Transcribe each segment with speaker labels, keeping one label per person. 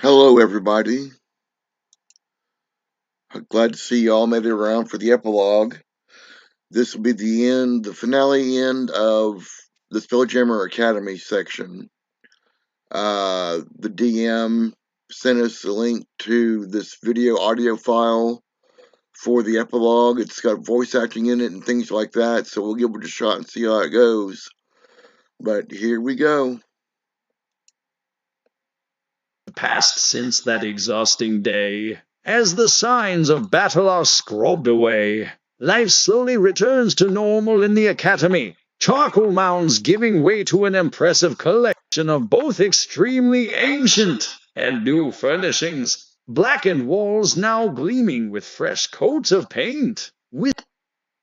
Speaker 1: Hello, everybody. Glad to see you all made it around for the epilogue. This will be the finale end of the Spelljammer Academy section. The DM sent us a link to this video audio file for the epilogue. It's got voice acting in it and things like that, so we'll give it a shot and see how it goes. But here we go.
Speaker 2: Passed since that exhausting day. As the signs of battle are scrubbed away, life slowly returns to normal in the academy. Charcoal mounds giving way to an impressive collection of both extremely ancient and new furnishings. Blackened walls now gleaming with fresh coats of paint. With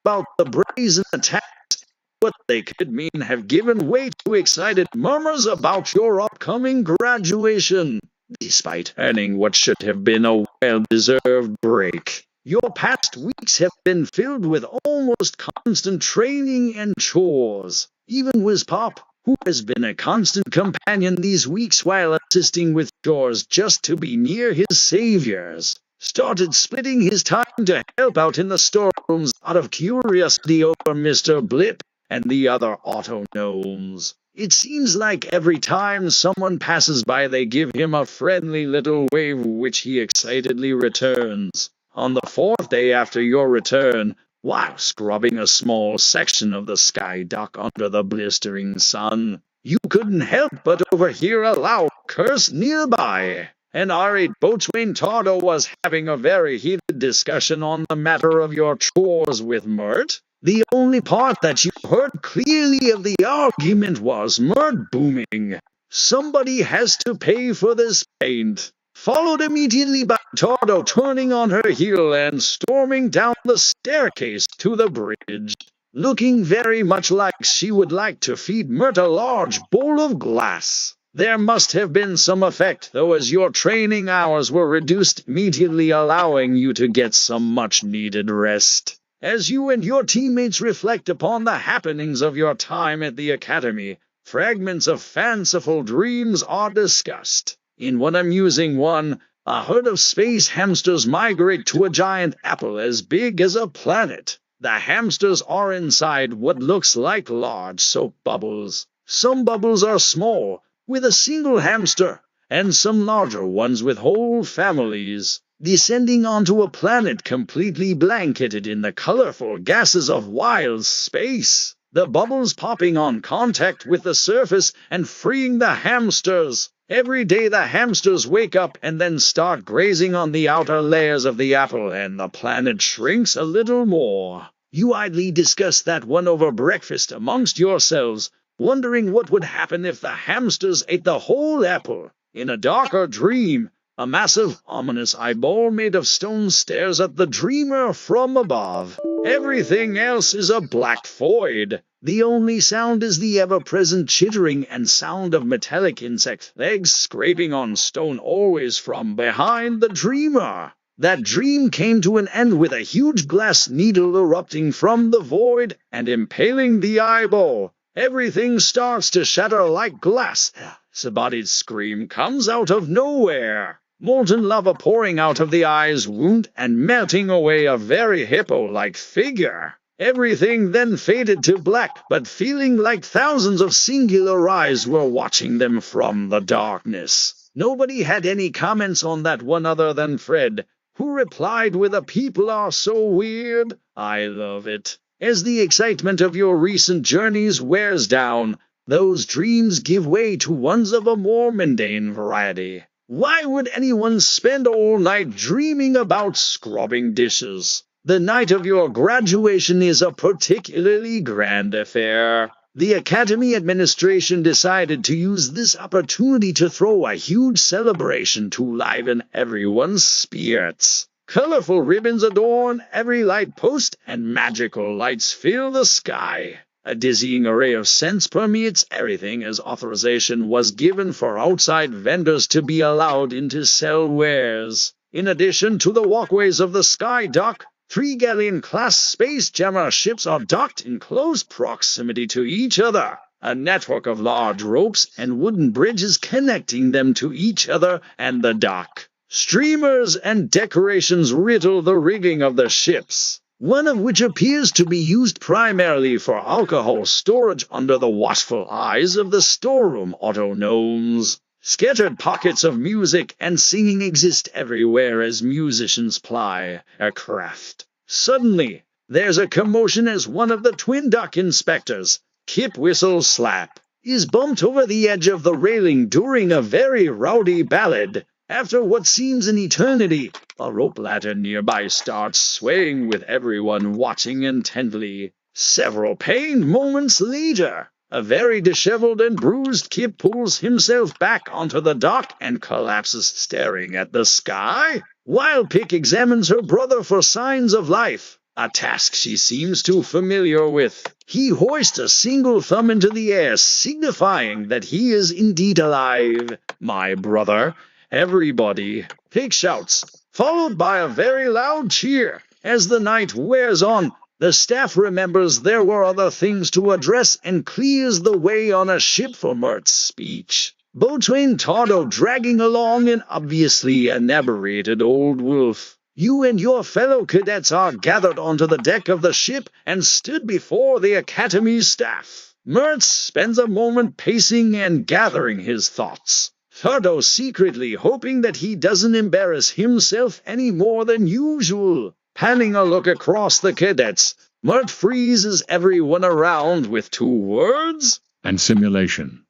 Speaker 2: about the brazen attacks, what they could mean have given way to excited murmurs about your upcoming graduation. Despite earning what should have been a well-deserved break, your past weeks have been filled with almost constant training and chores. Even Wizpop, who has been a constant companion these weeks while assisting with chores just to be near his saviors, started splitting his time to help out in the storerooms out of curiosity over Mr. Blip and the other auto-gnomes. It seems like every time someone passes by they give him a friendly little wave which he excitedly returns. On the fourth day after your return, while scrubbing a small section of the sky dock under the blistering sun, you couldn't help but overhear a loud curse nearby. And irate boatswain Tardo was having a very heated discussion on the matter of your chores with Mert. The only part that you heard clearly of the argument was Mert booming. Somebody has to pay for this paint. Followed immediately by Tardo turning on her heel and storming down the staircase to the bridge, looking very much like she would like to feed Mert a large bowl of glass. There must have been some effect, though, as your training hours were reduced, immediately allowing you to get some much-needed rest. As you and your teammates reflect upon the happenings of your time at the academy, fragments of fanciful dreams are discussed. In one amusing one, a herd of space hamsters migrate to a giant apple as big as a planet. The hamsters are inside what looks like large soap bubbles. Some bubbles are small, with a single hamster, and some larger ones with whole families. Descending onto a planet completely blanketed in the colorful gases of wild space, the bubbles popping on contact with the surface and freeing the hamsters. Every day the hamsters wake up and then start grazing on the outer layers of the apple, and the planet shrinks a little more. You idly discuss that one over breakfast amongst yourselves, wondering what would happen if the hamsters ate the whole apple. In a darker dream, a massive, ominous eyeball made of stone stares at the dreamer from above. Everything else is a black void. The only sound is the ever-present chittering and sound of metallic insect legs scraping on stone, always from behind the dreamer. That dream came to an end with a huge glass needle erupting from the void and impaling the eyeball. Everything starts to shatter like glass. Sabady's scream comes out of nowhere. Molten lava pouring out of the eye's wound and melting away a very hippo-like figure. Everything then faded to black, but feeling like thousands of singular eyes were watching them from the darkness. Nobody had any comments on that one other than Fred, who replied with a "People are so weird. I love it." As the excitement of your recent journeys wears down, those dreams give way to ones of a more mundane variety. Why would anyone spend all night dreaming about scrubbing dishes? The night of your graduation is a particularly grand affair. The Academy administration decided to use this opportunity to throw a huge celebration to liven everyone's spirits. Colorful ribbons adorn every light post, and magical lights fill the sky. A dizzying array of scents permeates everything, as authorization was given for outside vendors to be allowed in to sell wares. In addition to the walkways of the sky dock, 3 galleon-class space jammer ships are docked in close proximity to each other. a network of large ropes and wooden bridges connecting them to each other and the dock. Streamers and decorations riddle the rigging of the ships, one of which appears to be used primarily for alcohol storage under the watchful eyes of the storeroom auto-gnomes. Scattered pockets of music and singing exist everywhere as musicians ply their craft. Suddenly, there's a commotion as one of the twin dock inspectors, Kip Whistle Slap, is bumped over the edge of the railing during a very rowdy ballad. After what seems an eternity, a rope ladder nearby starts swaying with everyone watching intently. Several pained moments later, a very disheveled and bruised Kip pulls himself back onto the dock and collapses staring at the sky, while Pick examines her brother for signs of life, a task she seems too familiar with. He hoists a single thumb into the air, signifying that he is indeed alive. "My brother!" Everybody, Pick shouts, followed by a very loud cheer. As the night wears on, the staff remembers there were other things to address and clears the way on a ship for Mert's speech. Boatswain Tardo dragging along an obviously inebriated old wolf. You and your fellow cadets are gathered onto the deck of the ship and stood before the Academy's staff. Mert spends a moment pacing and gathering his thoughts. Tardo secretly hoping that he doesn't embarrass himself any more than usual. Panning a look across the cadets, Mert freezes everyone around with 2 words.
Speaker 3: And simulation.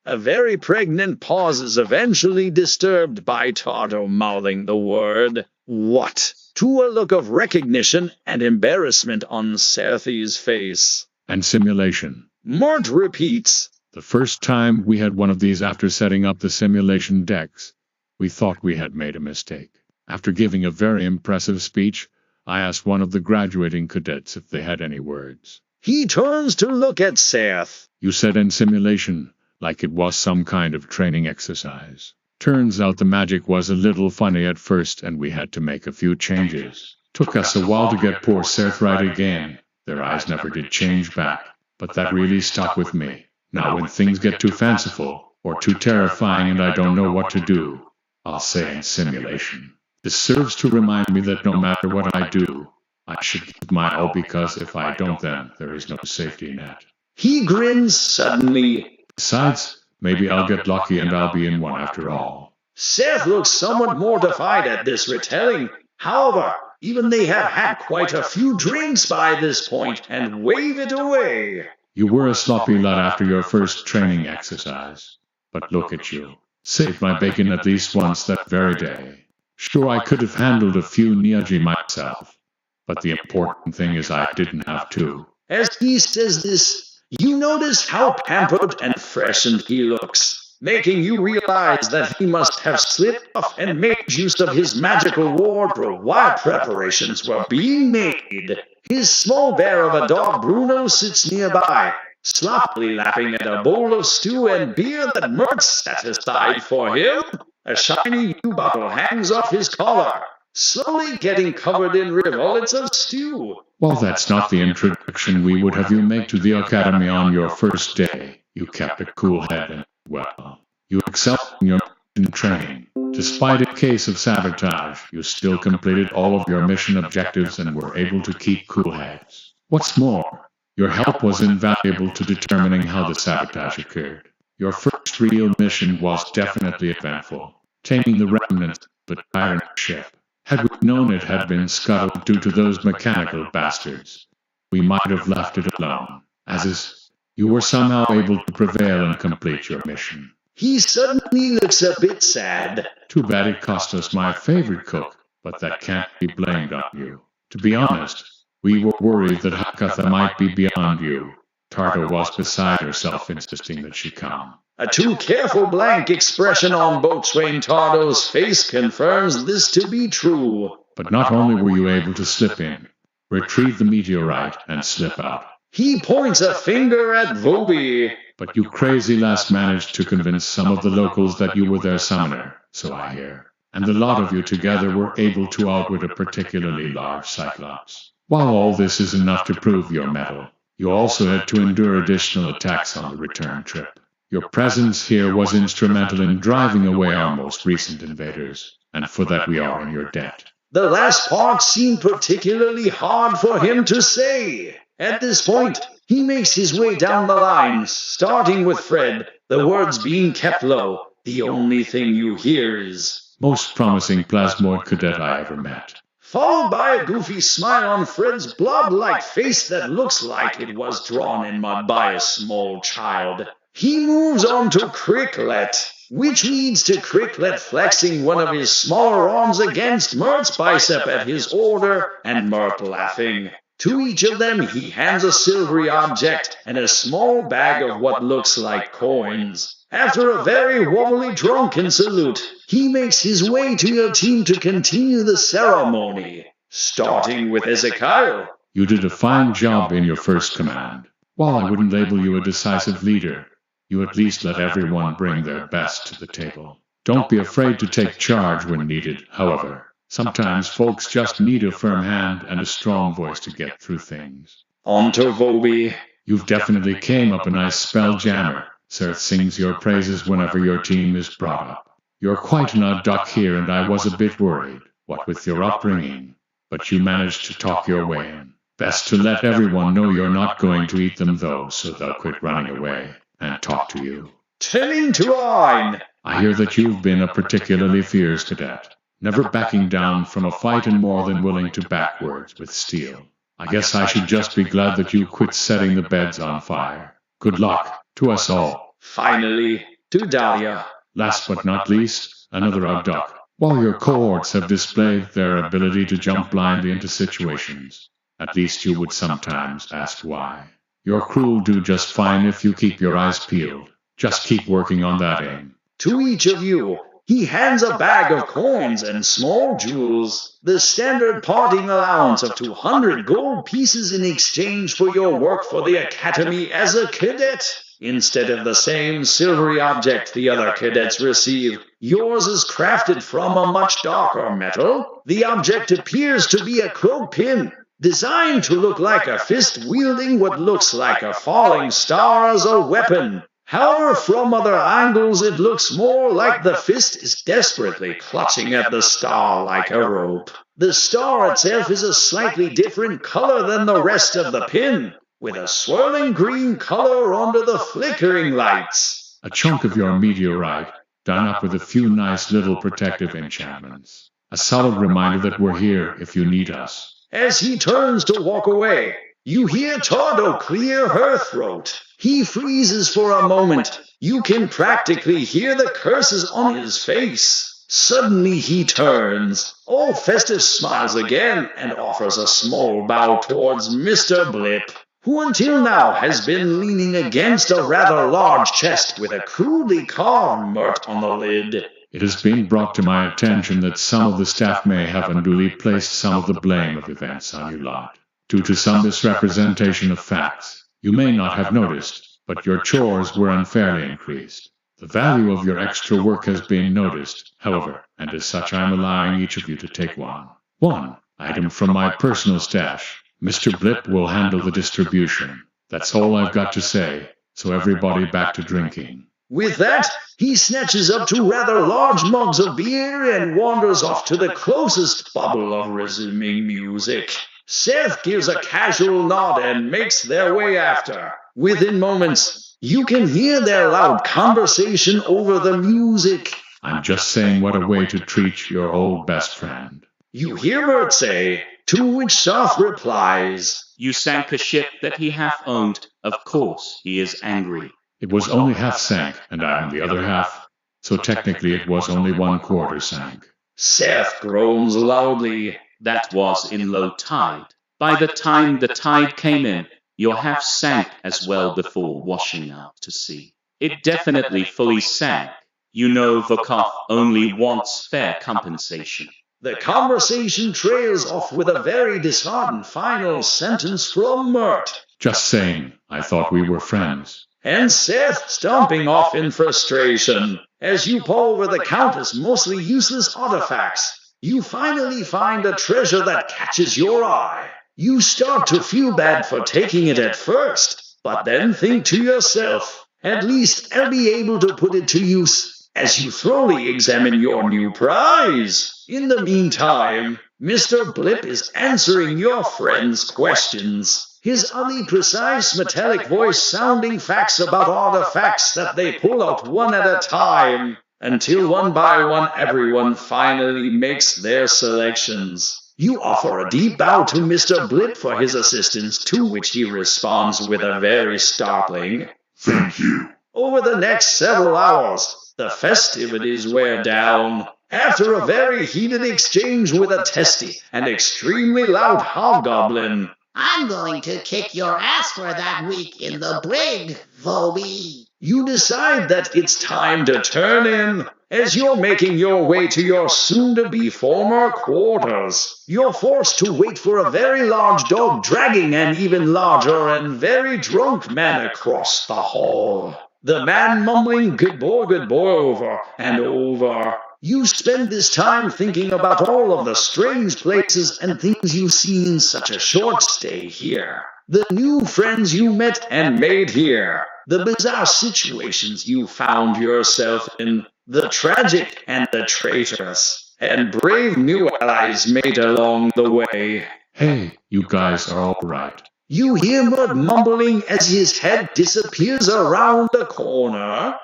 Speaker 2: A very pregnant pause is eventually disturbed by Tardo mouthing the word, "What?" to a look of recognition and embarrassment on Serthi's face.
Speaker 3: And simulation.
Speaker 2: Mert repeats,
Speaker 3: "The first time we had one of these after setting up the simulation decks, we thought we had made a mistake. After giving a very impressive speech, I asked one of the graduating cadets if they had any words.
Speaker 2: He turns to look at Serth.
Speaker 3: You said in simulation, like it was some kind of training exercise. Turns out the magic was a little funny at first and we had to make a few changes. Took us a while to get poor Serth right again. Their eyes never did change back, but that really stuck with me. Now when things get too fanciful, or too terrifying and I don't know what to do, I'll say in simulation. This serves to remind me that no matter what I do, I should give my all because if I don't then there is no safety net."
Speaker 2: He grins suddenly.
Speaker 3: "Besides, maybe I'll get lucky and I'll be in one after all."
Speaker 2: Seth looks somewhat mortified at this retelling. However, even they have had quite a few drinks by this point and wave it away.
Speaker 3: "You were a sloppy lad after your first training exercise. But look at you. Saved my bacon at least once that very day. Sure, I could have handled a few Niaji myself. But the important thing is I didn't have to."
Speaker 2: As he says this, you notice how pampered and freshened he looks, making you realize that he must have slipped off and made use of his magical wardrobe while preparations were being made. His small bear of a dog Bruno sits nearby, sloppily lapping at a bowl of stew and beer that Mert set aside for him. A shiny new bottle hangs off his collar, slowly getting covered in rivulets of stew.
Speaker 3: "Well, that's not the introduction we would have you make to the Academy on your first day. You kept a cool head and, well, you excelled in your mission training. Despite a case of sabotage, you still completed all of your mission objectives and were able to keep cool heads. What's more, your help was invaluable to determining how the sabotage occurred. Your first real mission was definitely eventful, taming the remnants of a tyrant ship. Had we known it had been scuttled due to those mechanical bastards, we might have left it alone. As is, you were somehow able to prevail and complete your mission."
Speaker 2: He suddenly looks a bit sad.
Speaker 3: "Too bad it cost us my favorite cook, but that can't be blamed on you. To be honest, we were worried that Hakatha might be beyond you. Tardo was beside herself insisting that she come."
Speaker 2: A too careful blank expression on Boatswain Tardo's face confirms this to be true.
Speaker 3: "But not only were you able to slip in, retrieve the meteorite, and slip out.
Speaker 2: He points a finger at Vobi.
Speaker 3: But you crazy lass managed to convince some of the locals that you were their summoner, so I hear. And the lot of you together were able to outwit a particularly large Cyclops. While all this is enough to prove your mettle, You also had to endure additional attacks on the return trip. Your presence here was instrumental in driving away our most recent invaders, and for that we are in your debt.
Speaker 2: The last part seemed particularly hard for him to say. At this point, he makes his way down the line, starting with Fred, the words being kept low. The only thing you hear is,
Speaker 3: "Most promising plasmoid cadet I ever met."
Speaker 2: followed by a goofy smile on Fred's blob-like face that looks like it was drawn in mud by a small child. He moves on to Cricklet, which leads to Cricklet flexing one of his smaller arms against Mert's bicep at his order, and Mert laughing. To each of them he hands a silvery object and a small bag of what looks like coins. After a very wobbly drunken salute, he makes his way to your team to continue the ceremony, starting with Ezekiel.
Speaker 3: You did a fine job in your first command. While I wouldn't label you a decisive leader, you at least let everyone bring their best to the table. Don't be afraid to take charge when needed, however. Sometimes folks just need a firm hand and a strong voice to get through things.
Speaker 2: On to Volby.
Speaker 3: You've definitely came up a nice Spelljammer. Sir sings your praises whenever your team is brought up. You're quite an odd duck here, and I was a bit worried, what with your upbringing. But you managed to talk your way in. Best to let everyone know you're not going to eat them though, so they'll quit running away and talk to you.
Speaker 2: Turning to Ein.
Speaker 3: I hear that you've been a particularly fierce cadet, never backing down from a fight and more than willing to back words with steel. I guess I should just be glad that you quit setting the beds on fire. Good luck to us all.
Speaker 2: Finally, to Dahlia.
Speaker 3: Last but not least, another odd duck. While your cohorts have displayed their ability to jump blindly into situations, at least you would sometimes ask why. Your crew will do just fine if you keep your eyes peeled. Just keep working on that aim.
Speaker 2: To each of you, he hands a bag of coins and small jewels, the standard parting allowance of 200 gold pieces in exchange for your work for the Academy as a cadet. Instead of the same silvery object the other cadets receive, yours is crafted from a much darker metal. The object appears to be a crow pin, designed to look like a fist wielding what looks like a falling star as a weapon. However, from other angles it looks more like the fist is desperately clutching at the star like a rope. The star itself is a slightly different color than the rest of the pin, with a swirling green color under the flickering lights.
Speaker 3: A chunk of your meteorite, done up with a few nice little protective enchantments. A solid reminder that we're here if you need us.
Speaker 2: As he turns to walk away, you hear Tardo clear her throat. He freezes for a moment. You can practically hear the curses on his face. Suddenly he turns, all festive smiles again, and offers a small bow towards Mr. Blip, who until now has been leaning against a rather large chest with a crudely carved Mert on the lid.
Speaker 3: It has been brought to my attention that some of the staff may have unduly placed some of the blame of events on you lot. Due to some misrepresentation of facts, you may not have noticed, but your chores were unfairly increased. The value of your extra work has been noticed, however, and as such I'm allowing each of you to take one item from my personal stash. Mr. Blip will handle the distribution. That's all I've got to say, so everybody back to drinking.
Speaker 2: With that, he snatches up two rather large mugs of beer and wanders off to the closest bubble of resuming music. Seth gives a casual nod and makes their way after. Within moments, you can hear their loud conversation over the music.
Speaker 3: I'm just saying, what a way to treat your old best friend.
Speaker 2: You hear Mert say, to which Soth replies,
Speaker 4: You sank a ship that he hath owned. Of course he is angry.
Speaker 3: It was only half sank, and I am the other half, so technically it was only 1/4 sank.
Speaker 2: Seth groans loudly.
Speaker 4: That was in low tide. By the time the tide came in, your half sank as well before washing out to sea. It definitely fully sank. You know Vokov only wants fair compensation.
Speaker 2: The conversation trails off with a very disheartened final sentence from Mert.
Speaker 3: Just saying, I thought we were friends.
Speaker 2: And Seth stomping off in frustration. As you pore over the countless mostly useless artifacts, you finally find a treasure that catches your eye. You start to feel bad for taking it at first, but then think to yourself, at least I'll be able to put it to use as you thoroughly examine your new prize. In the meantime, Mr. Blip is answering your friend's questions. His oddly precise metallic voice sounding facts about artifacts that they pull out one at a time, until one by one everyone finally makes their selections. You offer a deep bow to Mr. Blip for his assistance, to which he responds with a very startling,
Speaker 3: Thank you.
Speaker 2: over the next several hours, the festivities wear down. After a very heated exchange with a testy and extremely loud hobgoblin,
Speaker 5: I'm going to kick your ass for that week in the brig, Voby.
Speaker 2: you decide that it's time to turn in. As you're making your way to your soon-to-be former quarters, you're forced to wait for a very large dog dragging an even larger and very drunk man across the hall. The man mumbling good boy over and over. You spend this time thinking about all of the strange places and things you've seen in such a short stay here. The new friends you met and made here. The bizarre situations you found yourself in. The tragic and the traitorous. And brave new allies made along the way.
Speaker 3: Hey, you guys are all right.
Speaker 2: You hear Mud mumbling as his head disappears around the corner,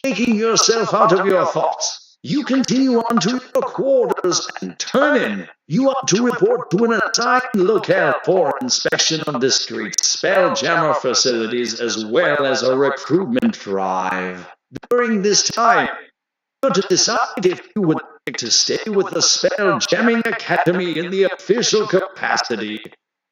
Speaker 2: shaking yourself out of your thoughts. You continue on to your quarters and turn in. You are to report to an assigned locale for inspection of discrete Spelljammer facilities as well as a recruitment drive. During this time, you're to decide if you would like to stay with the Spelljammer Academy in the official capacity,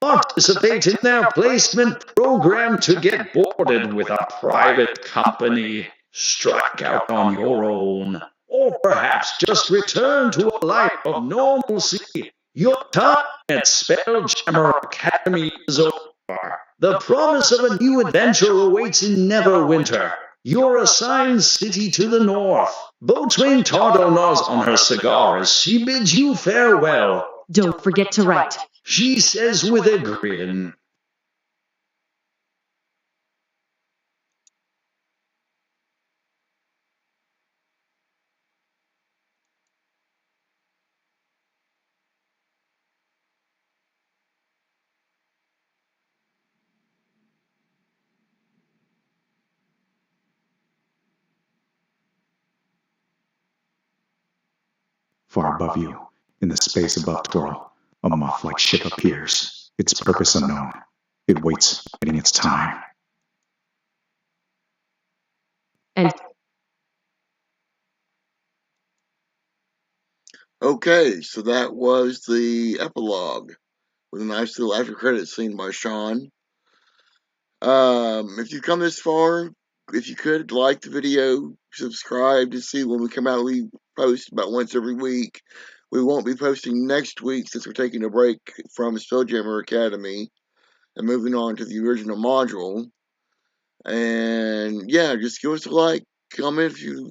Speaker 2: participate in their placement program to get boarded with a private company, strike out on your own, or perhaps just return to a life of normalcy. Your time at Spelljammer Academy is over. The promise of a new adventure awaits in Neverwinter, your assigned city to the north. Boatswain Tardo gnaws on her cigar as she bids you farewell.
Speaker 6: Don't forget to write.
Speaker 2: She says with a grin.
Speaker 7: Far above you, in the space above Toro, a moth-like ship appears, its purpose unknown. It waits, waiting its time.
Speaker 6: And
Speaker 1: Okay, so that was the epilogue with a nice little after credit scene by Sean. If you've come this far, if you could like the video, subscribe to see when we come out. We post about once every week. We won't be posting next week since we're taking a break from Spelljammer Academy and moving on to the original module. And yeah, just give us a like, comment if you